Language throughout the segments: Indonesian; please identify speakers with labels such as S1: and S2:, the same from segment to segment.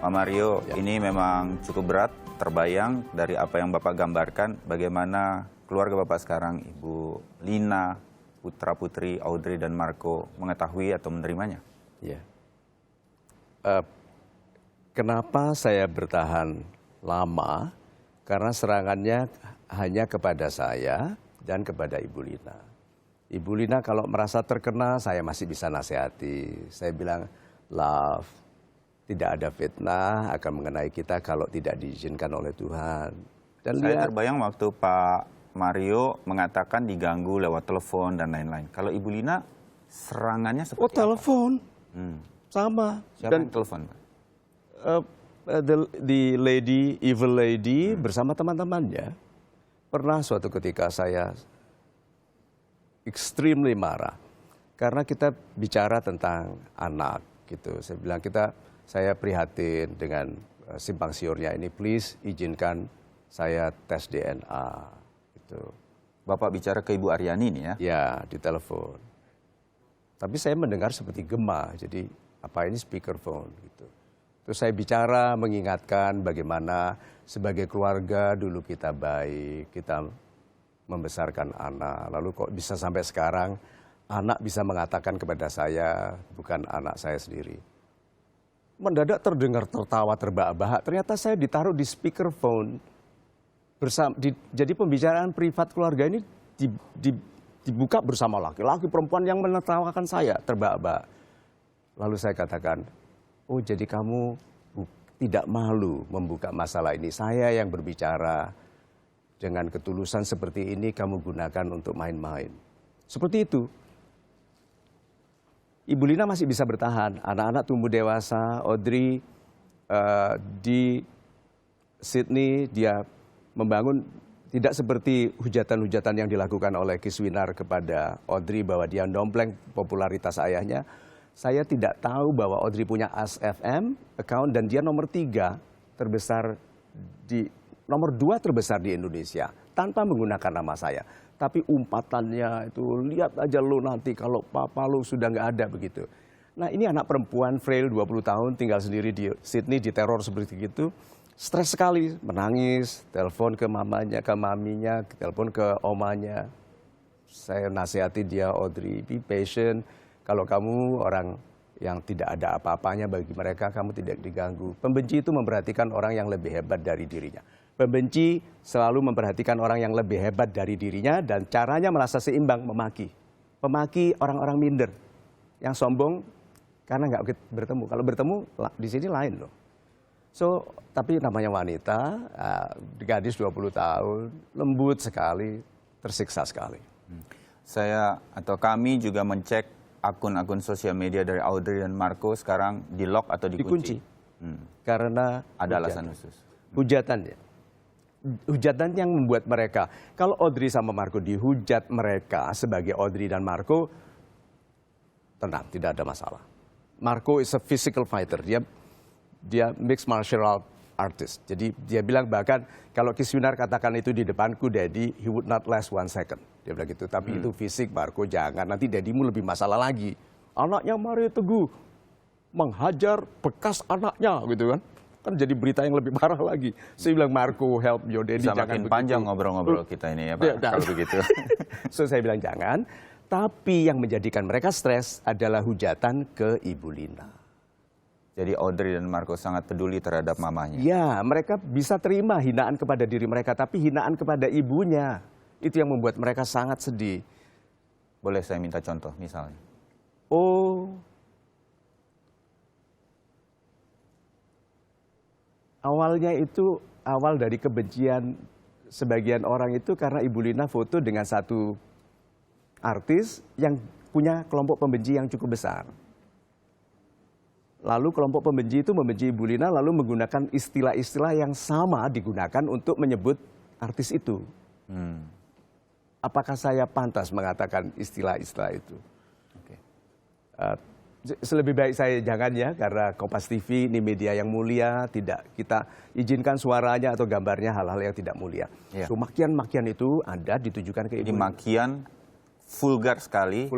S1: Pak Mario,
S2: Ya.
S1: ini memang cukup berat, terbayang dari apa yang Bapak gambarkan, bagaimana keluarga Bapak sekarang, Ibu Lina, putra-putri Audrey dan Marco, mengetahui atau menerimanya.
S2: Ya. Kenapa saya bertahan lama? Karena serangannya hanya kepada saya dan kepada Ibu Lina. Ibu Lina kalau merasa terkena, saya masih bisa nasihati. Saya bilang, love, tidak ada fitnah akan mengenai kita kalau tidak diizinkan oleh Tuhan. Dan
S1: Saya terbayang waktu Pak Mario mengatakan diganggu lewat telepon dan lain-lain. Kalau Ibu Lina, serangannya seperti apa?
S2: telepon, sama.
S1: Siapa
S2: Dan
S1: yang telepon, Pak?
S2: the lady, evil lady bersama teman-temannya. Pernah suatu ketika saya extremely marah. Karena kita bicara tentang anak gitu. Saya bilang saya prihatin dengan simpang siurnya ini. Please izinkan saya tes DNA gitu.
S1: Bapak bicara ke Ibu Aryani nih ya?
S2: Ya, di telepon. Tapi saya mendengar seperti gema. Jadi apa ini speakerphone gitu. Terus saya bicara mengingatkan bagaimana sebagai keluarga dulu kita baik, kita membesarkan anak. Lalu kok bisa sampai sekarang anak bisa mengatakan kepada saya bukan anak saya sendiri. Mendadak terdengar tertawa terbahak-bahak. Ternyata saya ditaruh di speakerphone. Jadi pembicaraan privat keluarga ini dibuka bersama laki-laki perempuan yang menertawakan saya terbahak-bahak. Lalu saya katakan, oh jadi kamu tidak malu membuka masalah ini. Saya yang berbicara dengan ketulusan seperti ini kamu gunakan untuk main-main. Seperti itu. Ibu Lina masih bisa bertahan. Anak-anak tumbuh dewasa. Audrey di Sydney dia membangun tidak seperti hujatan-hujatan yang dilakukan oleh Kiswinar kepada Audrey bahwa dia dompleng popularitas ayahnya. Saya tidak tahu bahwa Audrey punya ASFM account dan dia nomor 2 terbesar di Indonesia tanpa menggunakan nama saya. Tapi umpatannya itu lihat aja lo nanti kalau papa lo sudah nggak ada begitu. Nah ini anak perempuan frail 20 tahun tinggal sendiri di Sydney diteror seperti itu. Stres sekali, menangis, telepon ke mamanya, ke maminya, telepon ke omanya. Saya nasihati dia, Audrey, be patient. Kalau kamu orang yang tidak ada apa-apanya bagi mereka, kamu tidak diganggu. Pembenci itu memperhatikan orang yang lebih hebat dari dirinya. Pembenci selalu memperhatikan orang yang lebih hebat dari dirinya dan caranya merasa seimbang, memaki. Memaki orang-orang minder. Yang sombong karena nggak bertemu. Kalau bertemu di sini lain loh. So, tapi namanya wanita, gadis 20 tahun, lembut sekali, tersiksa sekali.
S1: Saya atau kami juga mencek akun-akun sosial media dari Audrey dan Marco sekarang di-lock atau dikunci.
S2: Karena
S1: ada alasan khusus.
S2: Hujatan ya. Hujatan yang membuat mereka, kalau Audrey sama Marco dihujat mereka sebagai Audrey dan Marco, tenang, tidak ada masalah. Marco is a physical fighter, dia mixed martial artist. Jadi dia bilang bahkan kalau Kiswinar katakan itu di depanku, Daddy, he would not last 1 second. Dia bilang gitu, tapi itu fisik, Marco jangan, nanti Daddymu lebih masalah lagi. Anaknya Mario Teguh menghajar bekas anaknya gitu kan. Kan jadi berita yang lebih parah lagi. Saya bilang, Marco, help your daddy.
S1: Bisa
S2: jangan
S1: makin
S2: begitu.
S1: panjang ngobrol-ngobrol kita ini ya Pak, kalau begitu.
S2: So saya bilang jangan, tapi yang menjadikan mereka stres adalah hujatan ke Ibu Lina.
S1: Jadi Audrey dan Marco sangat peduli terhadap mamanya.
S2: Ya, mereka bisa terima hinaan kepada diri mereka, tapi hinaan kepada ibunya. Itu yang membuat mereka sangat sedih.
S1: Boleh saya minta contoh misalnya?
S2: Oh, awalnya itu awal dari kebencian sebagian orang itu karena Ibu Lina foto dengan satu artis yang punya kelompok pembenci yang cukup besar. Lalu kelompok pembenci itu membenci Ibu Lina lalu menggunakan istilah-istilah yang sama digunakan untuk menyebut artis itu. Apakah saya pantas mengatakan istilah-istilah itu?
S1: Okay.
S2: Selebih baik saya jangan ya, karena Kompas TV ini media yang mulia, tidak kita izinkan suaranya atau gambarnya hal-hal yang tidak mulia.
S1: Yeah.
S2: So makian-makian itu ada ditujukan ke Ibu.
S1: Ini makian vulgar sekali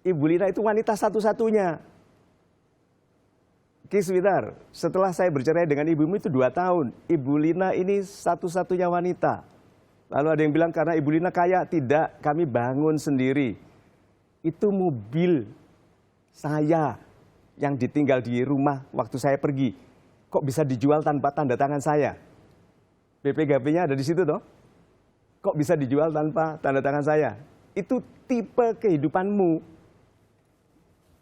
S2: Ibu Lina itu wanita satu-satunya. Ki sebentar, setelah saya bercerai dengan ibumu itu 2 tahun, Ibu Lina ini satu-satunya wanita. Lalu ada yang bilang karena Ibu Lina kaya, tidak, kami bangun sendiri. Itu mobil saya yang ditinggal di rumah waktu saya pergi. Kok bisa dijual tanpa tanda tangan saya? BPKB-nya ada di situ toh? Kok bisa dijual tanpa tanda tangan saya? Itu tipe kehidupanmu.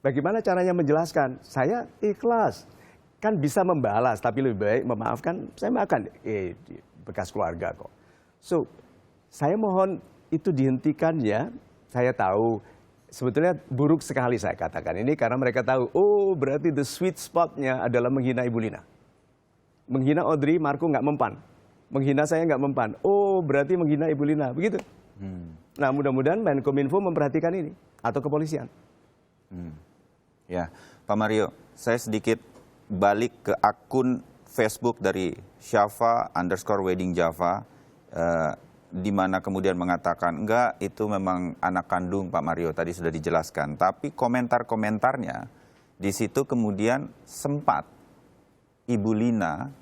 S2: Bagaimana caranya menjelaskan? Saya ikhlas. Kan bisa membalas, tapi lebih baik memaafkan. Saya makan bekas keluarga kok. So, saya mohon itu dihentikan ya. Saya tahu sebetulnya buruk sekali saya katakan ini karena mereka tahu, oh berarti the sweet spot-nya adalah menghina Ibu Lina. Menghina Audrey, Marco nggak mempan. Menghina saya nggak mempan. Oh berarti menghina Ibu Lina, begitu. Nah mudah-mudahan Menkominfo memperhatikan ini atau kepolisian.
S1: Ya, Pak Mario, saya sedikit balik ke akun Facebook dari Syafa_weddingjava, di mana kemudian mengatakan, enggak, itu memang anak kandung Pak Mario, tadi sudah dijelaskan. Tapi komentar-komentarnya, di situ kemudian sempat Ibu Lina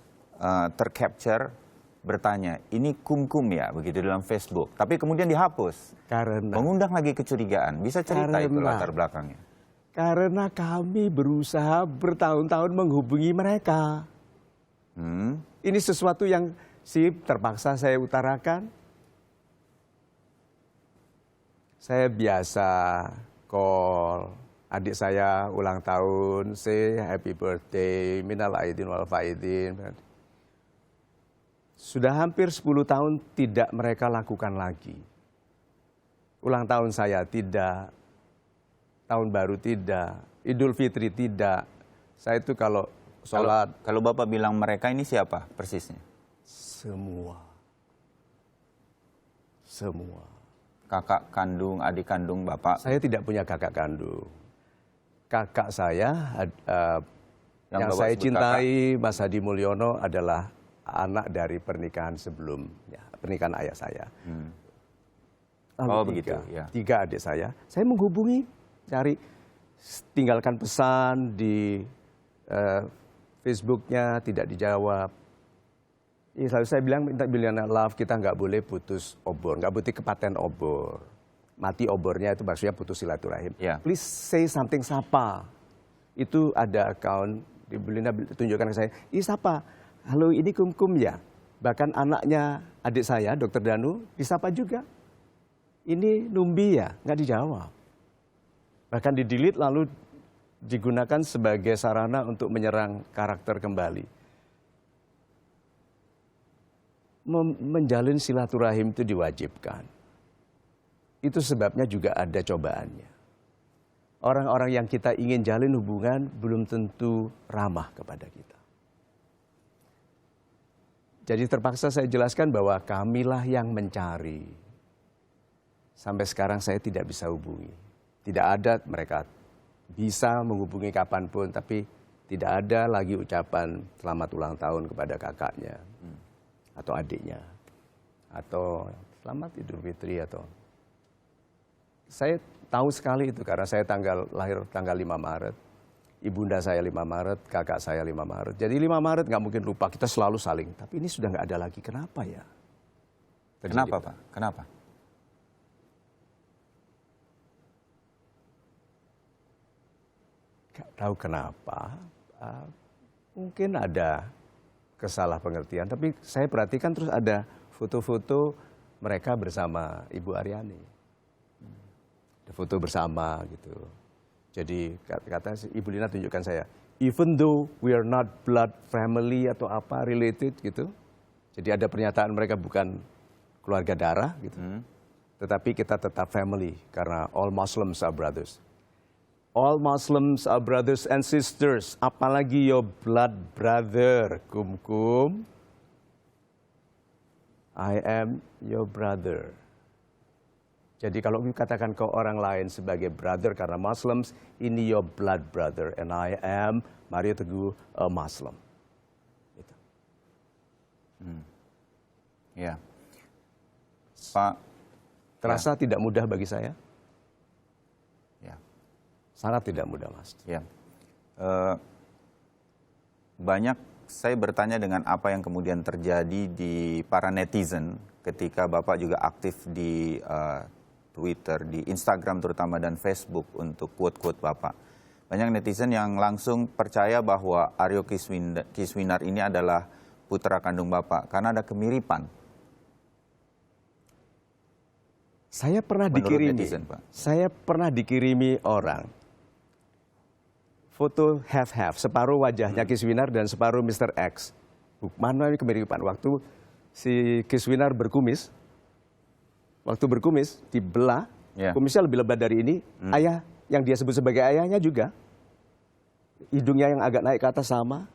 S1: tercapture bertanya, ini kum-kum ya, begitu dalam Facebook. Tapi kemudian dihapus,
S2: Karena
S1: mengundang lagi kecurigaan. Bisa cerita itu latar belakangnya?
S2: Karena kami berusaha bertahun-tahun menghubungi mereka. Ini sesuatu yang terpaksa saya utarakan. Saya biasa call adik saya ulang tahun, say happy birthday, minal aidin wal faidin. Sudah hampir 10 tahun tidak mereka lakukan lagi. Ulang tahun saya tidak. Tahun baru tidak, Idul Fitri tidak. Saya itu kalau sholat.
S1: Kalau Bapak bilang mereka ini siapa persisnya?
S2: Semua.
S1: Kakak kandung, adik kandung Bapak?
S2: Saya tidak punya kakak kandung. Kakak saya, yang saya cintai, Mas Hadi Mulyono adalah anak dari pernikahan sebelumnya, pernikahan ayah saya. Lalu
S1: begitu, ya.
S2: 3 adik saya menghubungi. Cari, tinggalkan pesan di Facebooknya, tidak dijawab. Lalu saya bilang, minta biliana love, kita nggak boleh putus obor, nggak boleh kepaten obor. Mati obornya itu maksudnya putus silaturahim.
S1: Yeah.
S2: Please say something, sapa. Itu ada account, di Belina tunjukkan ke saya, ini sapa, halo ini kum-kum ya. Bahkan anaknya adik saya, Dr. Danu, disapa juga. Ini Numbi ya, nggak dijawab. Bahkan di-delete lalu digunakan sebagai sarana untuk menyerang karakter kembali. Menjalin silaturahim itu diwajibkan. Itu sebabnya juga ada cobaannya. Orang-orang yang kita ingin jalin hubungan belum tentu ramah kepada kita. Jadi terpaksa saya jelaskan bahwa kamilah yang mencari. Sampai sekarang saya tidak bisa hubungi. Tidak ada, mereka bisa menghubungi kapanpun, tapi tidak ada lagi ucapan selamat ulang tahun kepada kakaknya atau adiknya, atau selamat Idul Fitri atau. Saya tahu sekali itu karena saya lahir tanggal 5 Maret, ibunda saya 5 Maret, kakak saya 5 Maret. Jadi 5 Maret nggak mungkin lupa, kita selalu saling. Tapi ini sudah nggak ada lagi, kenapa ya?
S1: Kenapa Pak? Kenapa?
S2: Gak tahu kenapa, mungkin ada kesalah pengertian, tapi saya perhatikan terus ada foto-foto mereka bersama Ibu Aryani. Ada foto bersama gitu. Jadi kata Ibu Lina tunjukkan saya, even though we are not blood family atau apa related gitu. Jadi ada pernyataan mereka bukan keluarga darah gitu. Tetapi kita tetap family karena all Muslims are brothers. All Muslims are brothers and sisters, apalagi your blood brother, kum-kum. I am your brother. Jadi kalau kita katakan ke orang lain sebagai brother karena Muslims, ini your blood brother, and I am Mario Teguh, a Muslim. Gitu.
S1: Ya, Pak.
S2: Terasa tidak mudah bagi saya?
S1: Ya.
S2: Sangat tidak mudah, Mas.
S1: Ya. Banyak saya bertanya dengan apa yang kemudian terjadi di para netizen ketika Bapak juga aktif di Twitter, di Instagram terutama dan Facebook untuk quote-quote Bapak. Banyak netizen yang langsung percaya bahwa Aryo Kiswinar ini adalah putra kandung Bapak karena ada kemiripan.
S2: Saya pernah
S1: Menurut
S2: dikirimi,
S1: netizen, Pak.
S2: saya pernah dikirimi orang foto half-half, separuh wajahnya Kiswinar dan separuh Mr. X. Mana ini kemiripan? Waktu si Kiswinar berkumis, waktu berkumis dibelah, kumisnya lebih lebat dari ini, ayah yang dia sebut sebagai ayahnya juga. Hidungnya yang agak naik ke atas sama,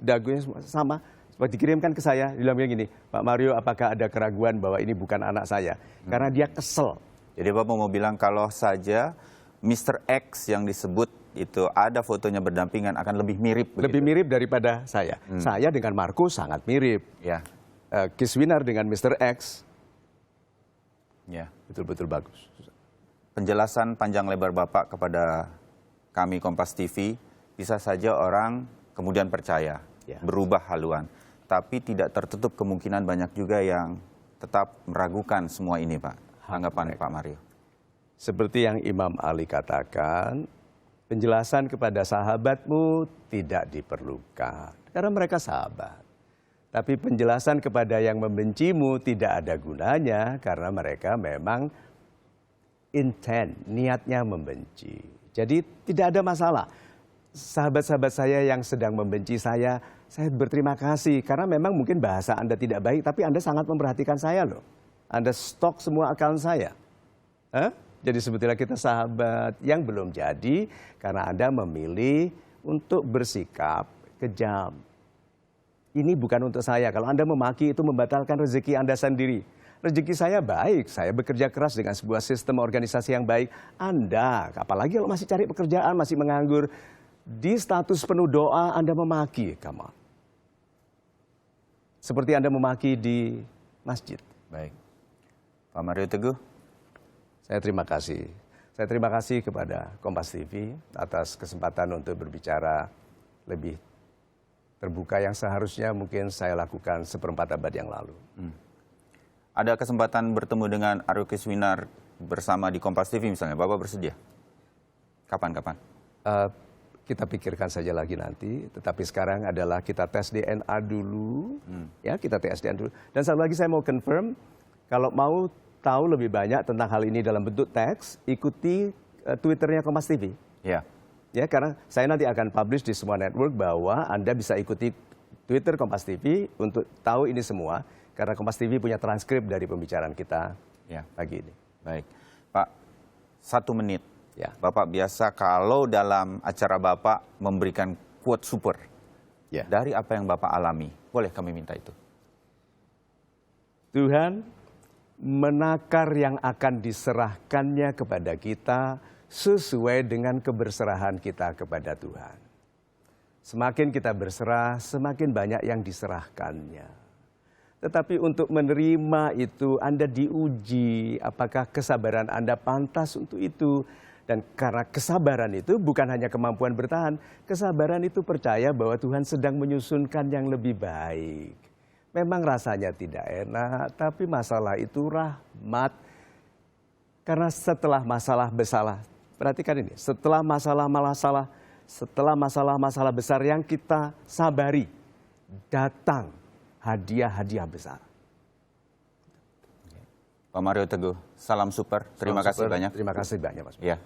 S2: dagunya sama. Seperti dikirimkan ke saya, dibilang gini, Pak Mario, apakah ada keraguan bahwa ini bukan anak saya? Karena dia kesel.
S1: Jadi Bapak mau bilang kalau saja Mr. X yang disebut itu ada fotonya berdampingan akan lebih mirip.
S2: Lebih mirip daripada saya. Saya dengan Marco sangat mirip.
S1: Ya.
S2: Kiswinar dengan Mr. X,
S1: Ya.
S2: betul-betul bagus.
S1: Penjelasan panjang lebar Bapak kepada kami Kompas TV, bisa saja orang kemudian percaya, berubah haluan. Tapi tidak tertutup kemungkinan banyak juga yang tetap meragukan semua ini, Pak. Tanggapan Pak Mario.
S2: Seperti yang Imam Ali katakan, penjelasan kepada sahabatmu tidak diperlukan. Karena mereka sahabat. Tapi penjelasan kepada yang membencimu tidak ada gunanya karena mereka memang intent, niatnya membenci. Jadi tidak ada masalah. Sahabat-sahabat saya yang sedang membenci saya berterima kasih karena memang mungkin bahasa Anda tidak baik, tapi Anda sangat memperhatikan saya loh. Anda stok semua akun saya. Jadi sebetulnya kita sahabat yang belum jadi karena Anda memilih untuk bersikap kejam. Ini bukan untuk saya. Kalau Anda memaki itu membatalkan rezeki Anda sendiri. Rezeki saya baik, saya bekerja keras dengan sebuah sistem organisasi yang baik. Anda, apalagi kalau masih cari pekerjaan, masih menganggur, di status penuh doa Anda memaki, come on. Seperti Anda memaki di masjid.
S1: Baik. Pak Mario Teguh.
S2: Saya terima kasih. Saya terima kasih kepada Kompas TV atas kesempatan untuk berbicara lebih terbuka yang seharusnya mungkin saya lakukan seperempat abad yang lalu.
S1: Ada kesempatan bertemu dengan Aryo Kiswinar bersama di Kompas TV misalnya, Bapak bersedia? Kapan-kapan?
S2: Kita pikirkan saja lagi nanti, tetapi sekarang adalah kita tes DNA dulu, ya kita tes DNA dulu. Dan satu lagi saya mau confirm, kalau mau tahu lebih banyak tentang hal ini dalam bentuk teks, ikuti Twitternya Kompas TV.
S1: Ya.
S2: Ya, karena saya nanti akan publish di semua network bahwa Anda bisa ikuti Twitter Kompas TV untuk tahu ini semua, karena Kompas TV punya transkrip dari pembicaraan kita pagi ini.
S1: Baik. Pak, 1 menit.
S2: Ya.
S1: Bapak biasa kalau dalam acara Bapak memberikan quote super. Dari apa yang Bapak alami. Boleh kami minta itu.
S2: Tuhan menakar yang akan diserahkannya kepada kita sesuai dengan keberserahan kita kepada Tuhan. Semakin kita berserah, semakin banyak yang diserahkannya. Tetapi untuk menerima itu Anda diuji, apakah kesabaran Anda pantas untuk itu. Dan karena kesabaran itu bukan hanya kemampuan bertahan, kesabaran itu percaya bahwa Tuhan sedang menyusunkan yang lebih baik. Memang rasanya tidak enak, tapi masalah itu rahmat. Karena setelah masalah besar, perhatikan ini, setelah masalah-masalah besar yang kita sabari, datang hadiah-hadiah besar.
S1: Pak Mario Teguh, salam super. Terima kasih banyak.
S2: Terima kasih banyak, Mas.
S1: Ya.